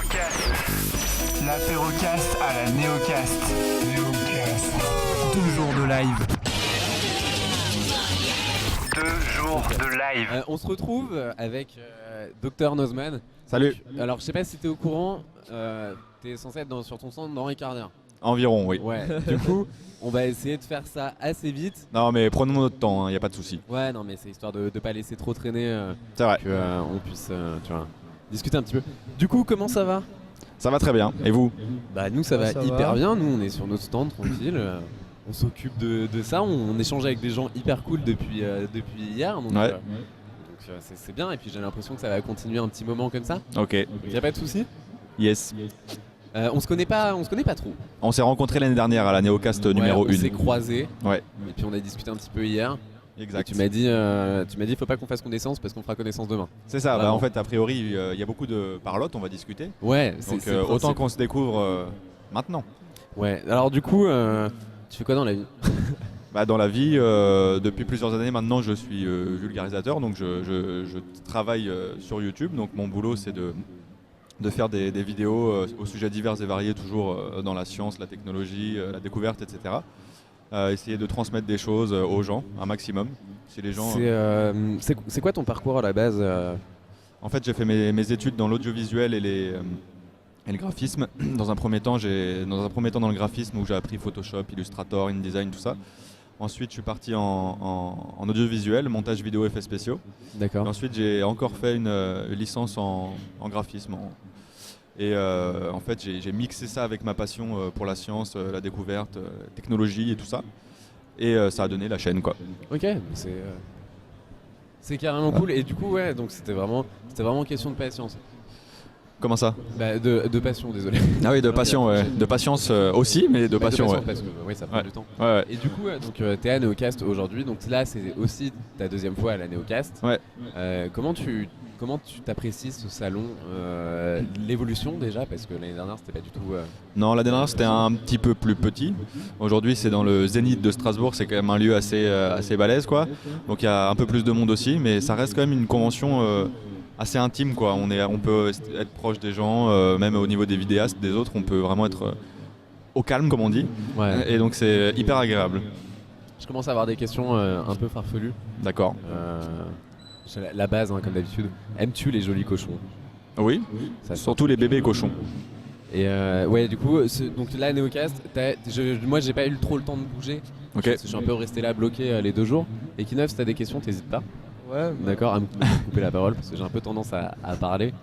L'apérocast. L'apérocast à la néocast. Néocast. 2 jours de live. 2 jours de live. On se retrouve avec Dr Nozman. Salut. Alors je sais pas si t'es au courant, t'es censé être sur ton stand dans un quart d'heure. Environ, oui. Ouais. Du coup, on va essayer de faire ça assez vite. Non, mais prenons notre temps, y a pas de souci. Ouais, non mais c'est histoire de pas laisser trop traîner, C'est vrai. qu'on puisse tu vois, discuter un petit peu. Du coup, comment ça va? Ça va très bien. Et vous? Bah nous ça va Ça hyper va. bien, nous on est sur notre stand tranquille. On s'occupe de ça, on échange avec des gens hyper cool depuis hier. Donc, Ouais. c'est bien, et puis j'ai l'impression que ça va continuer un petit moment comme ça. Ok. Donc y a pas de souci. Yes. On se connaît pas trop. On s'est rencontrés l'année dernière à la Néocast numéro On 1. s'est croisés. Ouais. Et puis on a discuté un petit peu hier. Exact. Et tu m'as dit faut pas qu'on fasse connaissance parce qu'on fera connaissance demain. C'est ça. Bah, Vraiment. en fait, a priori, il y a beaucoup de parlotte, on va discuter. Ouais, Donc c'est le autant principe. qu'on se découvre maintenant. Ouais. Alors du coup, tu fais quoi dans la vie? Bah, dans la vie, depuis plusieurs années maintenant, je suis vulgarisateur, donc je travaille sur YouTube. Donc mon boulot, c'est de faire des vidéos au sujet divers et variés, toujours dans la science, la technologie, la découverte, etc. Essayer de transmettre des choses aux gens, un maximum. Si les gens, C'est quoi ton parcours à la base? En fait, j'ai fait mes études dans l'audiovisuel et le graphisme. Dans un premier temps dans le graphisme où j'ai appris Photoshop, Illustrator, InDesign, tout ça. Ensuite, je suis parti en audiovisuel, montage vidéo, effets spéciaux. D'accord. Et ensuite, j'ai encore fait une licence en graphisme. Et en fait, j'ai mixé ça avec ma passion pour la science, la découverte, technologie et tout ça. Et ça a donné la chaîne, quoi. Ok, c'est carrément cool. Et du coup, ouais, donc c'était vraiment question de patience. Comment ça? Bah, de passion, désolé. Ah oui, de passion, ouais. De patience aussi, mais de Bah, passion, ouais. parce que oui, ça prend Ouais. du temps. Ouais, ouais. Et du coup, t'es à Néocast aujourd'hui, donc là c'est aussi ta deuxième fois à la Néocast. Ouais. Comment tu t'apprécies ce salon, l'évolution déjà, parce que l'année dernière c'était pas du tout. Non, la dernière c'était un petit peu plus petit. Aujourd'hui c'est dans le Zénith de Strasbourg, c'est quand même un lieu assez balèze, quoi. Donc il y a un peu plus de monde aussi, mais ça reste quand même une convention assez intime, quoi. On peut être proche des gens, même au niveau des vidéastes, des autres, on peut vraiment être au calme, comme on dit. Ouais. Et donc c'est hyper agréable. Je commence à avoir des questions un peu farfelues. D'accord. J'ai la base, hein, comme d'habitude. Aimes-tu les jolis cochons? Oui, Ça, surtout les bébés cochons. Et ouais, du coup, donc là à Néocast, moi j'ai pas eu trop le temps de bouger. Ok. Je suis un peu resté là bloqué les 2 jours. Et Kinov, si t'as des questions, t'hésites pas. Ouais, D'accord, à me couper la parole parce que j'ai un peu tendance à parler.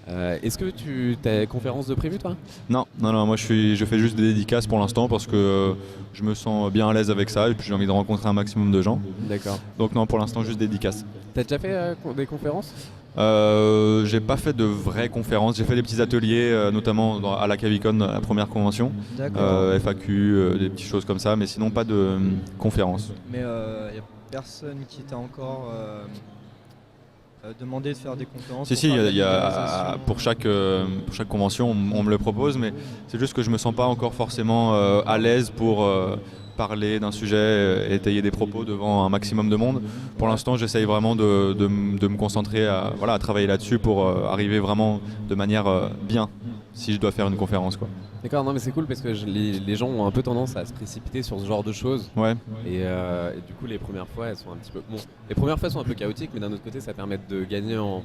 Est-ce que tu as conférence de prévu, toi? Non, moi je fais juste des dédicaces pour l'instant parce que je me sens bien à l'aise avec ça et puis j'ai envie de rencontrer un maximum de gens. D'accord. Donc non, pour l'instant juste dédicaces. T'as déjà fait des conférences? J'ai pas fait de vraies conférences, j'ai fait des petits ateliers notamment à la Cavicon, la première convention, d'accord. FAQ, des petites choses comme ça, mais sinon pas de conférences. Mais y a personne qui t'a encore demandé de faire des conférences? Si, il y a pour chaque convention on me le propose, mais c'est juste que je me sens pas encore forcément à l'aise pour parler d'un sujet, étayer des propos devant un maximum de monde. Pour l'instant, j'essaye vraiment de me concentrer à travailler là-dessus pour arriver vraiment de manière bien si je dois faire une conférence, quoi. D'accord, non mais c'est cool parce que les gens ont un peu tendance à se précipiter sur ce genre de choses. Ouais. Et du coup, les premières fois, elles sont un petit peu. Bon, les premières fois sont un peu chaotiques, mais d'un autre côté, ça permet de gagner en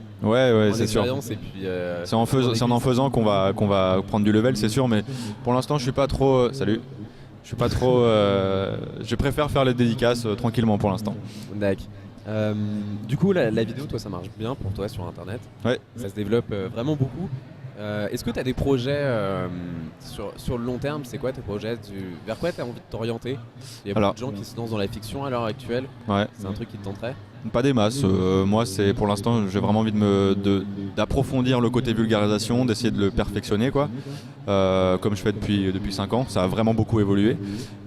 C'est sûr. expérience. Et puis, C'est en faisant qu'on va prendre du level, c'est sûr, mais pour l'instant, je suis pas trop. Salut. Je suis pas trop. Je préfère faire les dédicaces tranquillement pour l'instant. D'accord. Du coup, la vidéo, toi, ça marche bien pour toi sur Internet. Ouais. Ça se développe vraiment beaucoup. Est-ce que tu as des projets sur le long terme? C'est quoi tes projets? Vers quoi tu as envie de t'orienter? Il y a beaucoup de gens qui se lancent dans la fiction à l'heure actuelle. Ouais. C'est un truc qui te tenterait? Pas des masses. Moi, c'est pour l'instant, j'ai vraiment envie d'approfondir le côté vulgarisation, d'essayer de le perfectionner, quoi. Comme je fais depuis 5 ans, ça a vraiment beaucoup évolué.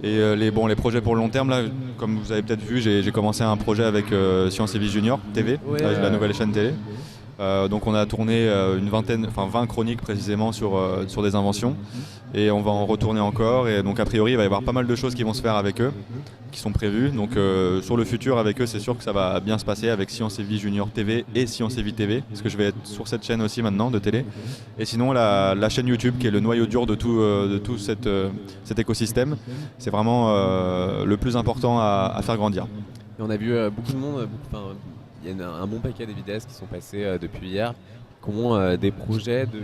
Et les projets pour le long terme, là, comme vous avez peut-être vu, j'ai commencé un projet avec Science et Vie Junior TV, Ouais, la nouvelle chaîne télé. Donc on a tourné 20 chroniques précisément sur des inventions et on va en retourner encore et donc a priori il va y avoir pas mal de choses qui vont se faire avec eux, qui sont prévues. Donc sur le futur avec eux c'est sûr que ça va bien se passer avec Science et Vie Junior TV et Science et Vie TV parce que je vais être sur cette chaîne aussi maintenant de télé. Et sinon la chaîne YouTube qui est le noyau dur de tout cet écosystème, c'est vraiment le plus important à faire grandir. Et on a vu beaucoup de monde, il y a un bon paquet des vidéastes qui sont passés depuis hier, qui ont des projets de...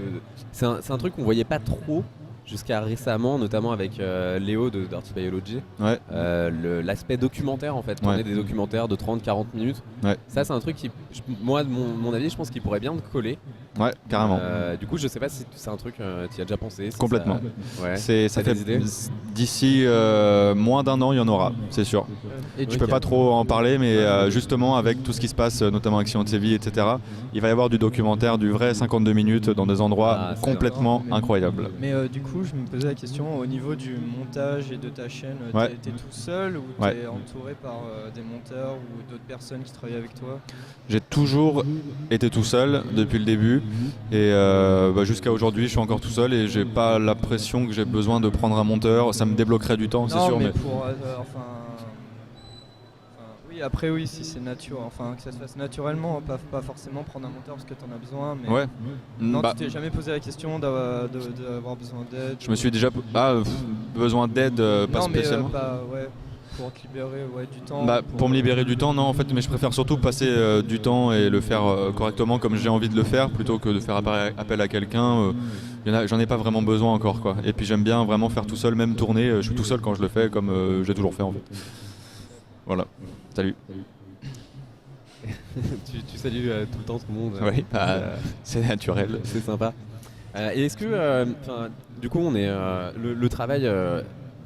C'est un truc qu'on voyait pas trop jusqu'à récemment, notamment avec Léo de Dirty Biology. Ouais. L'aspect documentaire en fait, tourner des documentaires de 30-40 minutes. Ouais. Ça c'est un truc qui, moi de mon avis, je pense qu'il pourrait bien te coller. Ouais, carrément. Du coup, je sais pas si c'est un truc, tu y as déjà pensé si complètement. Ça fait d'ici moins d'un an, il y en aura, c'est sûr. Je peux pas trop en parler, mais justement avec tout ce qui se passe, notamment avec Science et Vie, etc., il va y avoir du documentaire, du vrai 52 minutes dans des endroits complètement incroyables. Mais du coup, je me posais la question au niveau du montage et de ta chaîne, t'es tout seul ou t'es entouré par des monteurs ou d'autres personnes qui travaillent avec toi? J'ai toujours été tout seul depuis le début. Et jusqu'à aujourd'hui je suis encore tout seul et j'ai pas l'impression que j'ai besoin de prendre un monteur, ça me débloquerait du temps, c'est sûr. Mais pour, oui, après oui, si c'est naturel, que ça se fasse naturellement, pas forcément prendre un monteur parce que t'en as besoin. Mais ouais. Non, tu t'es jamais posé la question d'avoir besoin d'aide? Je me suis déjà besoin d'aide, pas spécialement. Pour te libérer du temps. Pour me libérer du temps, non en fait, mais je préfère surtout passer du temps et le faire correctement comme j'ai envie de le faire plutôt que de faire appel à quelqu'un. J'en ai pas vraiment besoin encore quoi. Et puis j'aime bien vraiment faire tout seul, même tourner. Je suis tout seul quand je le fais comme j'ai toujours fait en fait. Voilà. Salut. tu salues tout le temps tout le monde. Oui, c'est naturel. C'est sympa. Et est-ce que, du coup, on est le travail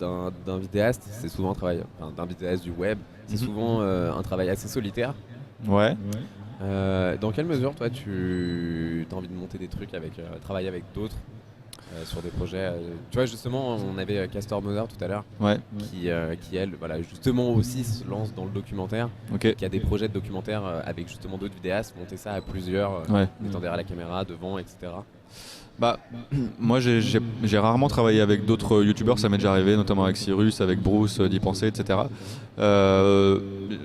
d'un vidéaste, c'est souvent un travail d'un vidéaste du web, c'est souvent un travail assez solitaire. Ouais. Dans quelle mesure, toi, tu as envie de monter des trucs travailler avec d'autres sur des projets tu vois, justement, on avait Castor Mother tout à l'heure, qui elle, justement aussi se lance dans le documentaire, qui a des projets de documentaire avec justement d'autres vidéastes, monter ça à plusieurs, étant derrière la caméra, devant, etc. Moi j'ai rarement travaillé avec d'autres youtubeurs, ça m'est déjà arrivé, notamment avec Cyrus, avec Bruce, d'y penser, etc.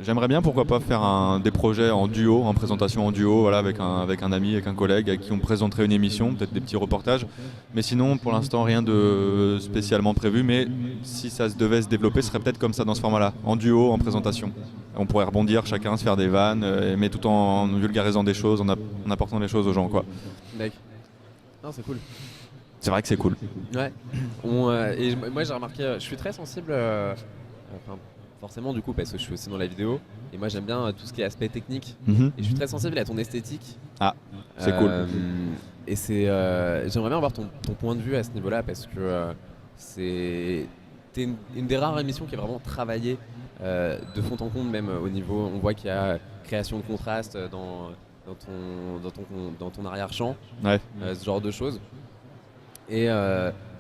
J'aimerais bien pourquoi pas faire des projets en duo, en présentation en duo, avec un ami, avec un collègue, avec qui on présenterait une émission, peut-être des petits reportages. Mais sinon pour l'instant rien de spécialement prévu, mais si ça devait se développer, ce serait peut-être comme ça dans ce format-là, en duo, en présentation. On pourrait rebondir chacun, se faire des vannes, mais tout en vulgarisant des choses, en apportant des choses aux gens quoi. Non, c'est cool. C'est vrai que c'est cool. Ouais. Et moi j'ai remarqué, je suis très sensible, forcément du coup parce que je suis aussi dans la vidéo, et moi j'aime bien tout ce qui est aspect technique, et je suis très sensible à ton esthétique. Ah, c'est cool. Et j'aimerais bien avoir ton point de vue à ce niveau-là parce que t'es une des rares émissions qui est vraiment travaillée de fond en comble, même au niveau, on voit qu'il y a création de contraste dans ton arrière-champ, ce genre de choses. Et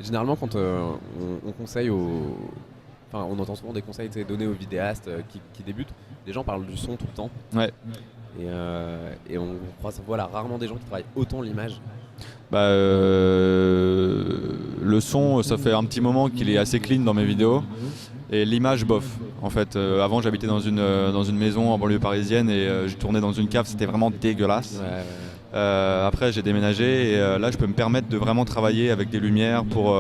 généralement quand on conseille on entend souvent des conseils donnés aux vidéastes qui débutent, les gens parlent du son tout le temps. Ouais. Et on voit rarement des gens qui travaillent autant l'image. Le son, ça fait un petit moment qu'il est assez clean dans mes vidéos. Et l'image, bof. En fait, avant j'habitais dans une maison en banlieue parisienne et j'ai tourné dans une cave, c'était vraiment dégueulasse. Après j'ai déménagé et là je peux me permettre de vraiment travailler avec des lumières pour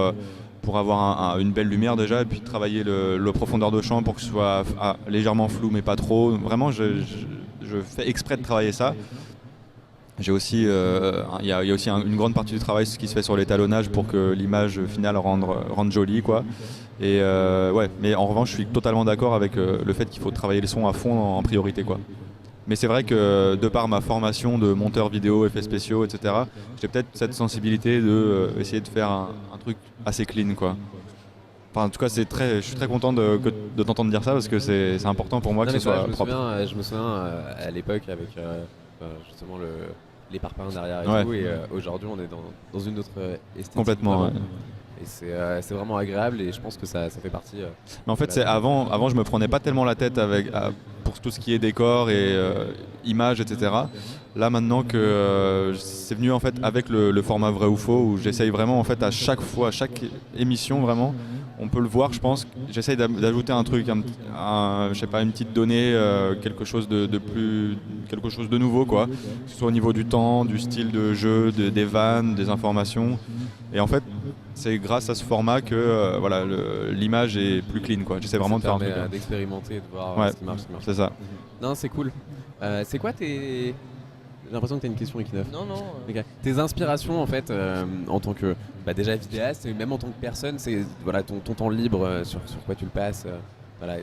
avoir une belle lumière déjà, et puis travailler le profondeur de champ pour que ce soit légèrement flou mais pas trop. Vraiment je fais exprès de travailler ça. J'ai aussi, il y a aussi une grande partie du travail qui se fait sur l'étalonnage pour que l'image finale rende jolie quoi. Et mais en revanche je suis totalement d'accord avec le fait qu'il faut travailler les sons à fond en priorité quoi. Mais c'est vrai que de par ma formation de monteur vidéo, effets spéciaux, etc., j'ai peut-être cette sensibilité de essayer de faire un truc assez clean quoi. Enfin, en tout cas, je suis très content de t'entendre dire ça parce que c'est important pour moi que ce soit propre. Je me souviens à l'époque avec justement les parpaings derrière et tout, et aujourd'hui on est dans une autre esthétique. Complètement. Et c'est vraiment agréable et je pense que ça fait partie. Mais en fait, avant, je me prenais pas tellement la tête pour tout ce qui est décor et images, etc. Là, maintenant que c'est venu en fait avec le format vrai ou faux, où j'essaye vraiment en fait à chaque fois, à chaque émission vraiment, on peut le voir, je pense. J'essaye d'ajouter un truc, je sais pas, une petite donnée, quelque chose quelque chose de nouveau, quoi. Que ce soit au niveau du temps, du style de jeu, des vannes, des informations. Et en fait, c'est grâce à ce format que voilà, l'image est plus clean, quoi. J'essaie vraiment de faire un truc. D'expérimenter, de voir ce qui marche. C'est ça. Non, c'est cool. C'est quoi tes... J'ai l'impression que tu as une question, Equinof. Non. Okay. Tes inspirations, en fait, en tant que déjà vidéaste, et même en tant que personne, c'est voilà, ton temps libre, sur quoi tu le passes. Voilà.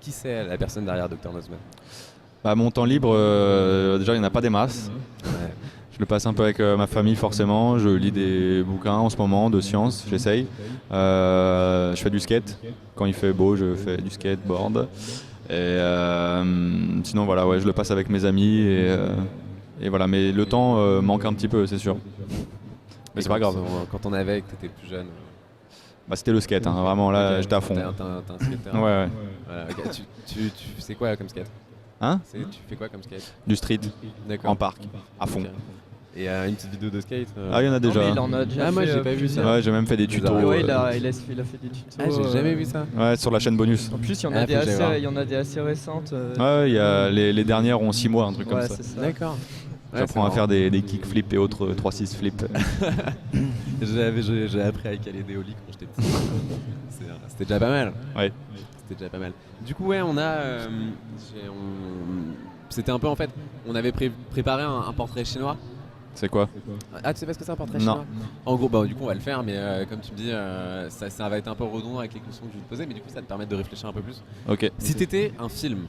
Qui c'est la personne derrière Dr Nozman? Mon temps libre, déjà, il n'y en a pas des masses. Ouais. Je le passe un peu avec ma famille, forcément. Je lis des bouquins en ce moment de sciences, j'essaye. Je fais du skate. Quand il fait beau, je fais du skateboard. Et sinon voilà, je le passe avec mes amis et voilà, mais le temps manque un petit peu, c'est sûr. Mais c'est pas grave. Quand on avait, que t'étais plus jeune. C'était le skate, hein, vraiment là, j'étais à fond. T'es un skater. Ouais. Voilà, okay. Tu fais quoi comme skate? Hein? Tu fais quoi comme skate? Du street. D'accord. En parc, à fond. Okay. Et une petite vidéo de skate il y en a déjà. Non, mais il en a déjà fait, moi j'ai pas vu ça. Ouais, j'ai même fait des tutos. Ouais, il a fait des tutos. Ah, j'ai jamais vu ça. Ouais, sur la chaîne bonus. En plus, il y en a des assez récentes. Ouais, il y a les dernières ont 6 mois, un truc comme ça. D'accord. J'apprends à faire des kickflips et autres 3-6 flips. J'ai appris à caler des ollies quand j'étais petit. C'était déjà pas mal. Ouais. C'était déjà pas mal. Du coup, c'était un peu en fait, on avait préparé un portrait chinois. C'est quoi? Ah, tu sais pas ce que c'est un portrait chinois? En gros, du coup, on va le faire, mais comme tu me dis, ça va être un peu redondant avec les questions que je vais te poser, mais du coup, ça va te permettre de réfléchir un peu plus. Ok. Si t'étais un film,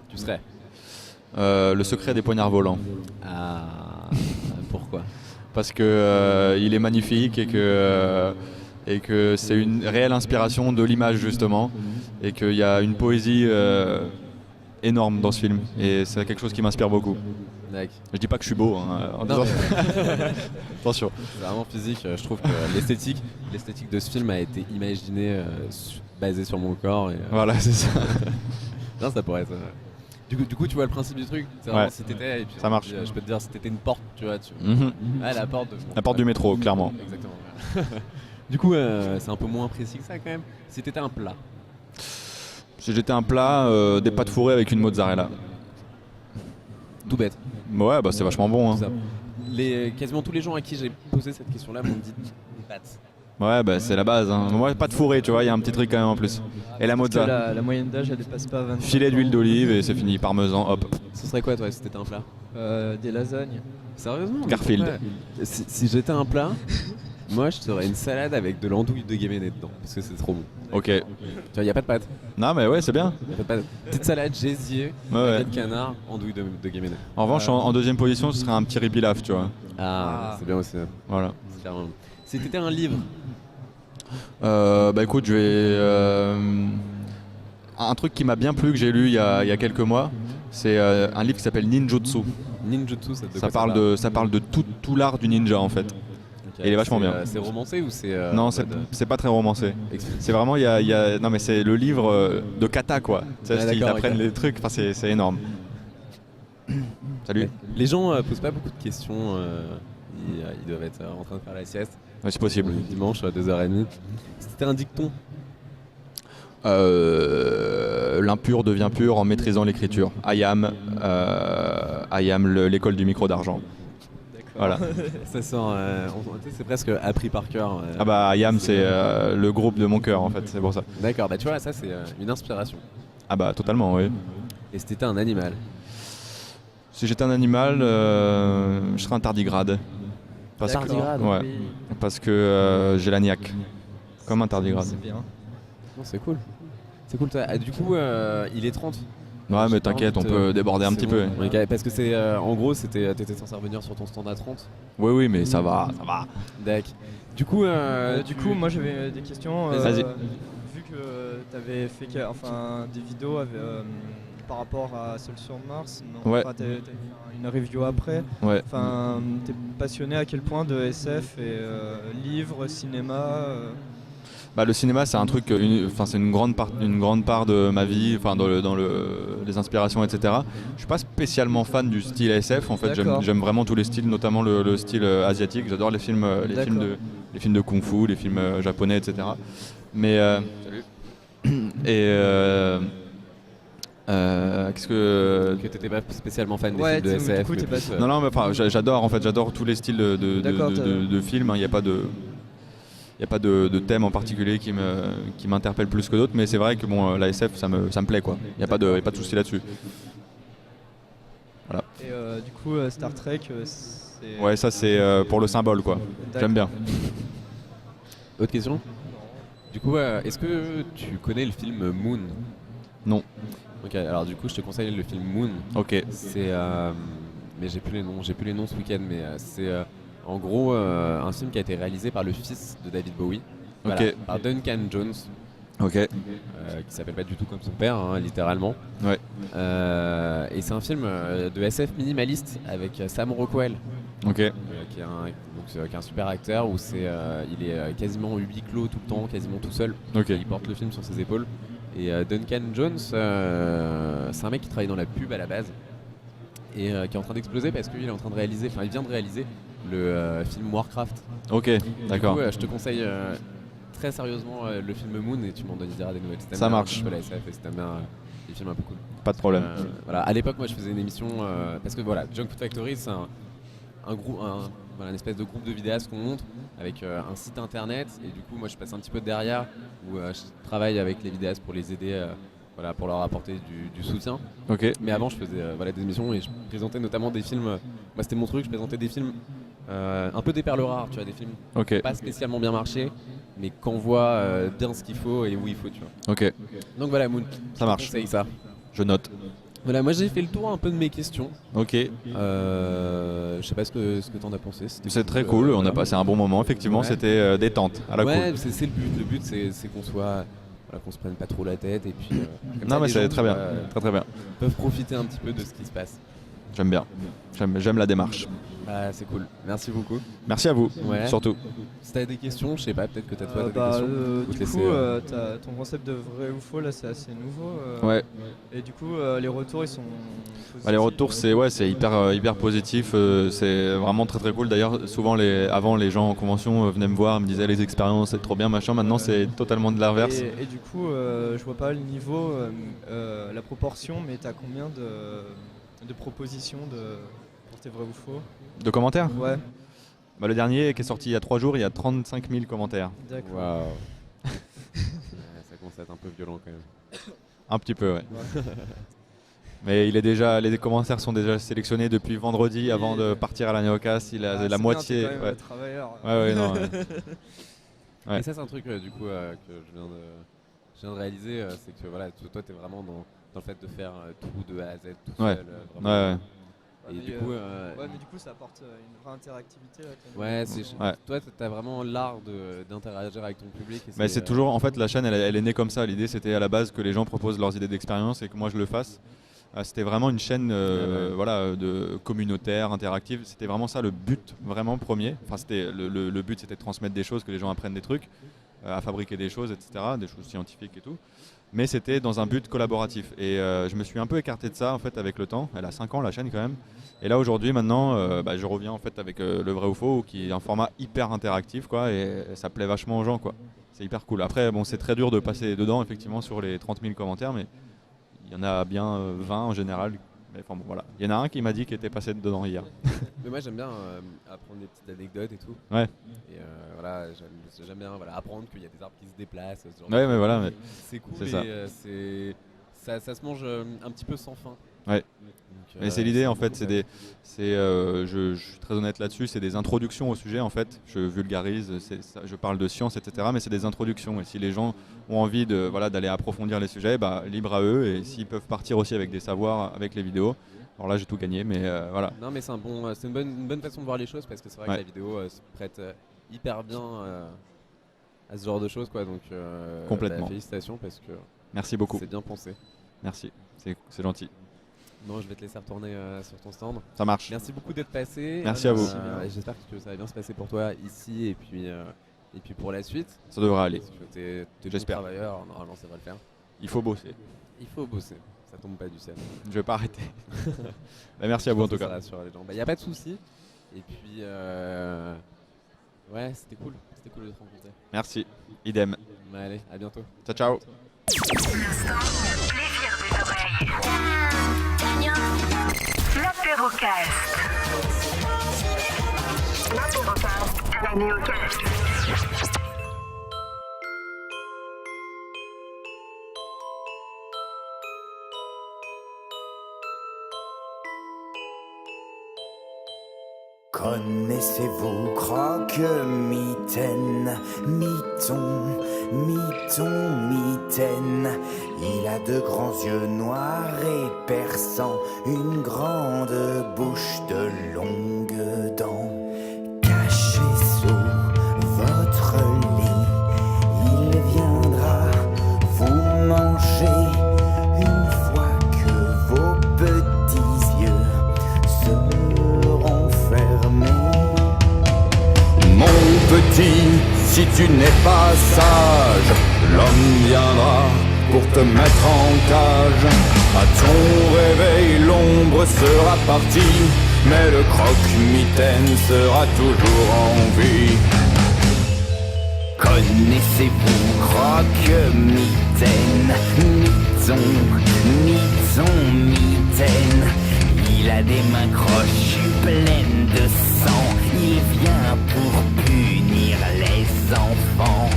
tu serais Le secret des poignards volants. Ah, pourquoi? Parce que il est magnifique et que c'est une réelle inspiration de l'image justement, et qu'il y a une poésie énorme dans ce film, et c'est quelque chose qui m'inspire beaucoup. Je dis pas que je suis beau, hein, en disant... Attention. C'est vraiment physique, je trouve que l'esthétique de ce film a été imaginée basée sur mon corps. Voilà, c'est ça. Non, ça pourrait être... Du coup, tu vois le principe du truc. C'est vraiment si t'étais, et puis ça marche. Je peux te dire, si t'étais une porte, tu vois. La porte. La porte du métro, clairement. Exactement. Du coup, c'est un peu moins précis que ça quand même. Si t'étais un plat. Si j'étais un plat, des pâtes fourrées avec une mozzarella. Tout bête. Ouais, c'est vachement bon. Hein. Quasiment tous les gens à qui j'ai posé cette question-là m'ont dit des pâtes. Ouais, c'est la base. Hein. Moi, pâtes fourrées, tu vois, il y a un petit truc quand même en plus. Et la mozza. La moyenne d'âge, elle dépasse pas 20. Filet d'huile d'olive et c'est fini, parmesan, hop. Ce serait quoi, toi, si t'étais un plat? Des lasagnes. Sérieusement? Garfield. Ouais. Si j'étais un plat, moi je ferais une salade avec de l'andouille de Guéméné dedans, parce que c'est trop bon. Ok. Tu vois, y a pas de pâtes. Non, mais ouais, c'est bien. Y a pas de pâtes. Petite salade, gésier, de canard, andouille de Guéméné. En revanche, en deuxième position, ce serait un petit riz pilaf, tu vois. Ah, c'est bien aussi. Voilà. Si t'étais un livre. Écoute, je vais... un truc qui m'a bien plu, que j'ai lu il y a quelques mois, c'est un livre qui s'appelle Ninjutsu. Ninjutsu, ça parle de tout l'art du ninja en fait. Okay, et il est vachement bien. C'est romancé ou c'est... non, c'est pas très romancé. C'est vraiment, non mais c'est le livre de kata quoi. Tu sais, ils apprennent les trucs, enfin, c'est énorme. Salut. Les gens posent pas beaucoup de questions, ils doivent être en train de faire la sieste. Ouais, c'est possible. Dimanche à 2h30. C'était un dicton. L'impur devient pur en maîtrisant l'écriture. IAM, l'école du micro d'argent. Voilà. Ça sort, c'est presque appris par cœur. IAM c'est le groupe de mon cœur en fait, c'est pour ça. D'accord, tu vois, ça c'est une inspiration. Totalement, oui. Et si t'étais un animal? Si j'étais un animal, je serais un tardigrade. Tardigrade, ouais. Parce que j'ai la niaque. Comme un tardigrade. C'est bien. Non, c'est cool. C'est cool. Du coup, il est 30. Ouais, mais t'inquiète, on peut déborder un petit peu. Parce que c'est, en gros, t'étais censé revenir sur ton stand à 30. Oui, mais ça va. D'accord. Du coup, moi j'avais des questions. Vas-y. Vu que t'avais fait des vidéos par rapport à Seul sur Mars, non. Enfin, t'as fait une review après. Enfin, t'es passionné à quel point de SF et livres, cinéma Le cinéma, c'est un truc, c'est une grande part de ma vie, dans les inspirations, etc. Je suis pas spécialement fan du style SF. En fait, j'aime vraiment tous les styles, notamment le style asiatique. J'adore les films de kung-fu, les films japonais, etc. Mais qu'est-ce que t'étais pas spécialement fan des films de SF. Du coup, non, mais j'adore tous les styles de films. Il n'y a pas de Il n'y a pas de thème en particulier qui m'interpelle plus que d'autres, mais c'est vrai que la SF ça me plaît quoi. Il n'y a pas de souci là-dessus. Voilà. Et du coup Star Trek c'est... Ouais, ça c'est pour le symbole quoi. J'aime bien. Autre question ? Du coup, est-ce que tu connais le film Moon ? Non. Ok, alors du coup je te conseille le film Moon. Ok. C'est mais j'ai plus les noms ce week-end, mais c'est en gros un film qui a été réalisé par le fils de David Bowie, par Duncan Jones. Ok. Qui s'appelle pas du tout comme son père, littéralement. Ouais. Et c'est un film de SF minimaliste avec Sam Rockwell. Ok. Qui est un super acteur où il est quasiment huis clos tout le temps, quasiment tout seul. Okay. Il porte le film sur ses épaules. Et Duncan Jones, c'est un mec qui travaille dans la pub à la base et qui est en train d'exploser parce qu'il est en train de réaliser, il vient de réaliser le film Warcraft. Ok, d'accord. Du coup, je te conseille très sérieusement le film Moon et tu m'en diras des nouvelles. Si ça marche. Un peu la SF et si t'aimes bien les films un peu cool. Pas de problème. Voilà, à l'époque, moi, je faisais une émission parce que voilà, Junk Food Factory, c'est un groupe, une espèce de groupe de vidéastes qu'on montre avec un site internet et du coup, moi, je passe un petit peu derrière où je travaille avec les vidéastes pour les aider. Pour leur apporter du soutien. Okay. Mais avant, je faisais des émissions et je présentais notamment des films. Moi, c'était mon truc, je présentais des films un peu des perles rares, tu vois, des films pas spécialement bien marchés, mais qu'on voit bien ce qu'il faut et où il faut, tu vois. Ok. Donc voilà, Moon, ça marche. Ça. Je note. Voilà, moi j'ai fait le tour un peu de mes questions. Ok. Je sais pas ce que t'en as pensé. C'est très cool, on a passé un bon moment, effectivement, c'était détente, à la cool. C'est le but. Le but, c'est qu'on soit... qu'on se prenne pas trop la tête et puis non mais c'est très bien, très bien. Peuvent profiter un petit peu de ce qui se passe. J'aime bien, j'aime la démarche. C'est cool, merci beaucoup. Merci à vous, surtout. Si t'as des questions, je sais pas, peut-être que t'as toi des questions. Du coup, ton concept de vrai ou faux là, c'est assez nouveau. Ouais. Et du coup, les retours ils sont positifs. Les retours c'est hyper positif, c'est vraiment très très cool. D'ailleurs, souvent avant les gens en convention venaient me voir, me disaient les expériences c'est trop bien machin. Maintenant c'est totalement de l'inverse. Et du coup, je vois pas le niveau, la proportion, mais t'as combien de propositions pour tes vrais ou faux? De commentaires? Ouais. Le dernier qui est sorti il y a 3 jours, il y a 35 000 commentaires. D'accord. Waouh. Ça commence à être un peu violent quand même. Un petit peu, ouais. Mais les commentaires sont déjà sélectionnés depuis vendredi avant de partir à la Neocast. Il a la moitié. Quand même travailleur. Non. Ouais. Et ça, c'est un truc du coup que je viens de réaliser, c'est que voilà, toi, t'es vraiment dans le fait de faire tout de A à Z tout seul. Ouais. Et du coup, mais du coup, ça apporte une vraie interactivité. Là, toi, t'as vraiment l'art d'interagir avec ton public. Mais c'est toujours, en fait, la chaîne, elle est née comme ça. L'idée, c'était à la base que les gens proposent leurs idées d'expérience et que moi je le fasse. C'était vraiment une chaîne de communautaire, interactive. C'était vraiment ça le but, vraiment premier. Enfin, le but, c'était de transmettre des choses, que les gens apprennent des trucs, à fabriquer des choses, etc., des choses scientifiques et tout. Mais c'était dans un but collaboratif. Et je me suis un peu écarté de ça en fait avec le temps. Elle a 5 ans la chaîne quand même. Et là aujourd'hui maintenant, je reviens en fait avec le vrai ou faux, qui est un format hyper interactif quoi, et ça plaît vachement aux gens quoi. C'est hyper cool. Après c'est très dur de passer dedans effectivement sur les 30 000 commentaires, mais il y en a bien 20 en général. Mais enfin bon voilà. Il y en a un qui m'a dit qu'il était passé dedans hier. Mais moi j'aime bien apprendre des petites anecdotes et tout. Ouais. Et j'aime bien apprendre qu'il y a des arbres qui se déplacent. Ce genre mais voilà. Mais c'est cool. C'est ça. Ça se mange un petit peu sans fin. Ouais. Mais c'est l'idée en fait. Je suis très honnête là-dessus. C'est des introductions au sujet en fait. Je vulgarise. Je parle de science, etc. Mais c'est des introductions. Et si les gens ont envie d'aller approfondir les sujets, libre à eux. Et s'ils peuvent partir aussi avec des savoirs avec les vidéos. Alors là j'ai tout gagné, mais voilà. Non mais c'est une bonne façon de voir les choses parce que c'est vrai que la vidéo se prête hyper bien à ce genre de choses quoi. Donc complètement. Félicitations parce que merci beaucoup. C'est bien pensé. Merci, c'est gentil. Non, je vais te laisser retourner sur ton stand. Ça marche. Merci beaucoup d'être passé. Merci à vous. J'espère que ça va bien se passer pour toi ici et puis pour la suite. Ça devrait aller. Parce que t'es J'espère. bon travailleur, normalement ça va le faire. Il faut bosser. Il faut bosser, ça tombe pas du ciel. Je vais pas arrêter. Merci à vous en tout cas. Ça rassure les gens. Y a pas de souci. Et puis ouais, c'était cool de te rencontrer. Merci. Idem. Allez, à bientôt. Ciao ciao. L'instant plaisir des oreilles. L'apérocast. L'apérocast à la Néocast. Connaissez-vous Croque-Mitaine, Miton, Mitaine. Il a de grands yeux noirs et perçants, une grande bouche de longues dents. Caché sous votre lit, il viendra vous manger une fois que vos petits yeux seront fermés. Mon petit, si tu n'es pas sage, l'homme viendra pour te mettre en cage. À ton réveil, l'ombre sera partie, mais le croque-mitaine sera toujours en vie. Connaissez-vous Croque-Mitaine, Mitaine. Il a des mains crochues pleines de sang. Il vient pour punir les enfants.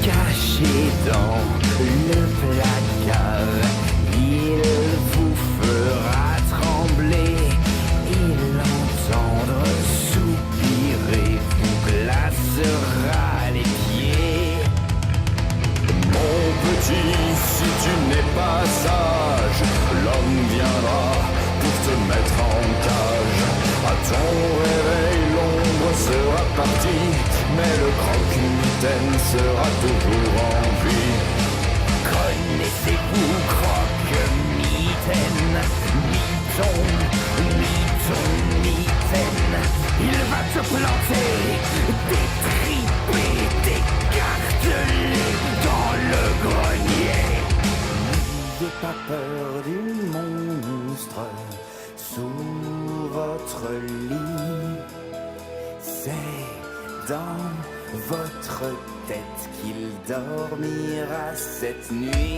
Caché dans le placard, il vous fera trembler et l'entendre soupirer vous glacera les pieds. Mon petit, si tu n'es pas sage, l'homme viendra pour te mettre en cage. À ton réveil, l'ombre sera partie, mais le croque-mitaine sera toujours en vie. Connaissez-vous Croque-Mitaine, Mitaine. Il va te planter, détriper, t'écarteler dans le grenier. N'ayez pas peur du monstre sous votre lit. C'est dans votre tête qu'il dormira cette nuit.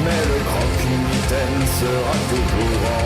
Mais le croque-mitaine sera toujours en